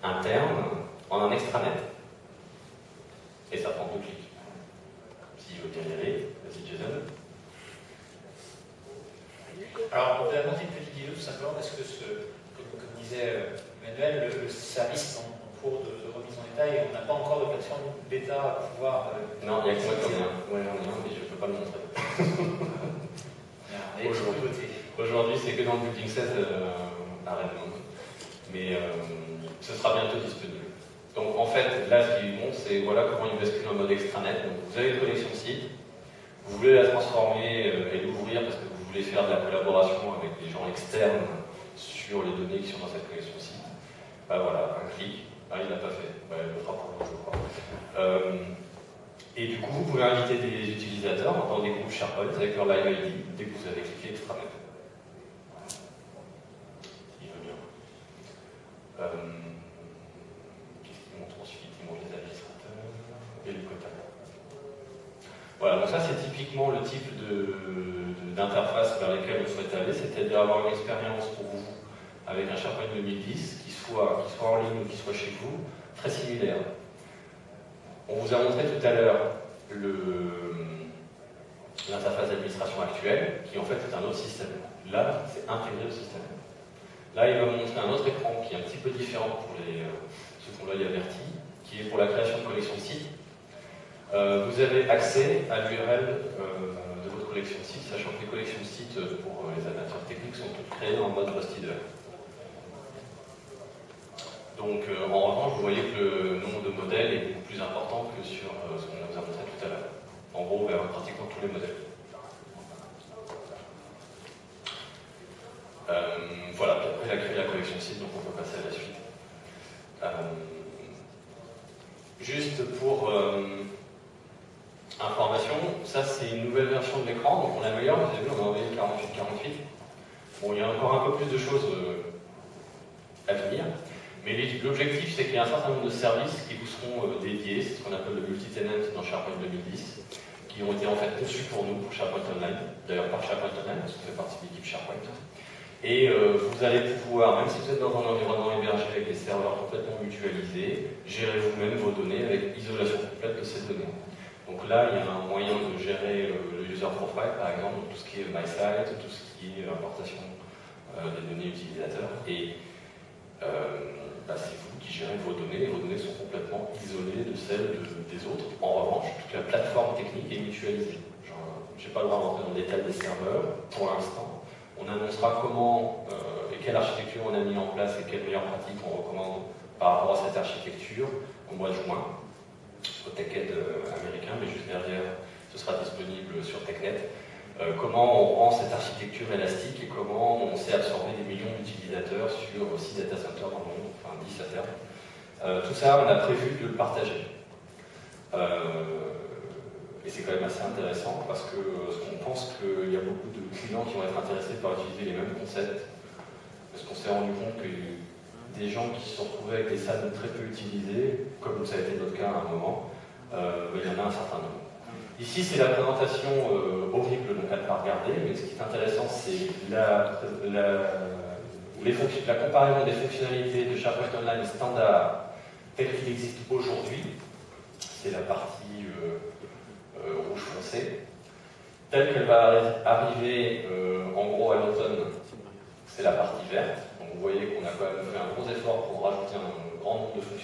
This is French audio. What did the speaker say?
interne en un extranet. Et ça prend 2 clics. Si je veux bien y aller, vas-y Jason. Alors, on peut apporter une petite idée tout simplement parce que, comme disait Emmanuel, le service en cours de remise en état et on n'a pas encore de plateforme bêta à pouvoir. Non, il y a que moi qui en ai un. Ouais, j'en ai un, mais je ne peux pas le montrer. Aujourd'hui, c'est que dans le Building 16 à Redmond. Mais ce sera bientôt disponible. Donc en fait, là, ce qui montre, c'est voilà comment il bascule en mode extranet. Donc vous avez une connexion site, vous voulez la transformer et l'ouvrir parce que vous voulez faire de la collaboration avec des gens externes sur les données qui sont dans cette connexion site. Bah voilà, un clic. Ah, il l'a pas fait. Bah, il le fera pour l'autre, je crois. Et du coup, vous pouvez inviter des utilisateurs dans des groupes SharePoint avec leur live ID dès que vous avez cliqué extranet. Il veut bien. Qu'est-ce qu'il montre ensuite? Il montre les administrateurs et le quota. Voilà, donc ça c'est typiquement le type d'interface vers lesquelles on souhaite aller, c'est-à-dire avoir une expérience pour vous avec un SharePoint 2010 qui soit en ligne ou qui soit chez vous, très similaire. On vous a montré tout à l'heure l'interface d'administration actuelle, qui en fait est un autre système. Là, c'est intégré au système. Là, il va vous montrer un autre écran qui est un petit peu différent pour ceux qui ont l'œil averti, qui est pour la création de collection de sites. Vous avez accès à l'URL de votre collection de sites, sachant que les collections de sites pour les amateurs techniques sont toutes créées en mode Rust-Eder. Donc, en revanche, vous voyez que le nombre de modèles est beaucoup plus important que sur ce qu'on vous a montré tout à l'heure. En gros, vers pratiquement tous les modèles. Voilà, puis après, il a créé la collection de sites, donc on peut passer à la suite. Juste pour information, ça c'est une nouvelle version de l'écran, donc on l'améliore, vous avez vu, on a envoyé 48-48. Bon, il y a encore un peu plus de choses à venir. Mais l'objectif, c'est qu'il y a un certain nombre de services qui vous seront dédiés, c'est ce qu'on appelle le multi-tenant dans SharePoint 2010, qui ont été en fait conçus pour nous, pour SharePoint Online, d'ailleurs par SharePoint Online, parce qu'on fait partie de l'équipe SharePoint. Et vous allez pouvoir, même si vous êtes dans un environnement hébergé avec des serveurs complètement mutualisés, gérer vous-même vos données avec isolation complète de ces données. Donc là, il y a un moyen de gérer le user profile, par exemple, tout ce qui est MySite, tout ce qui est importation des données utilisateurs. Et c'est vous qui gérez vos données, et vos données sont complètement isolées de celles des autres. En revanche, toute la plateforme technique est mutualisée. Je n'ai pas le droit d'entrer dans le détail des serveurs pour l'instant. On annoncera comment et quelle architecture on a mis en place et quelles meilleures pratiques on recommande par rapport à cette architecture au mois de juin, au TechEd américain, mais juste derrière, ce sera disponible sur TechNet. Comment on rend cette architecture élastique et comment on sait absorber des millions d'utilisateurs sur 6 data centers dans le monde, enfin 10 à terme. Tout ça, on a prévu de le partager. Et c'est quand même assez intéressant parce que on pense qu'il y a beaucoup de clients qui vont être intéressés par utiliser les mêmes concepts. Parce qu'on s'est rendu compte que des gens qui se sont retrouvés avec des salles très peu utilisées, comme ça a été notre cas à un moment, il y en a un certain nombre. Ici, c'est la présentation horrible, donc à ne pas regarder, mais ce qui est intéressant, c'est la comparaison des fonctionnalités de SharePoint Online standard tel qu'il existe aujourd'hui. C'est la partie rouge foncé. Telle qu'elle va arriver en gros à l'automne, c'est la partie verte. Donc vous voyez qu'on a quand même fait un gros effort pour rajouter un grand nombre de fonctionnalités.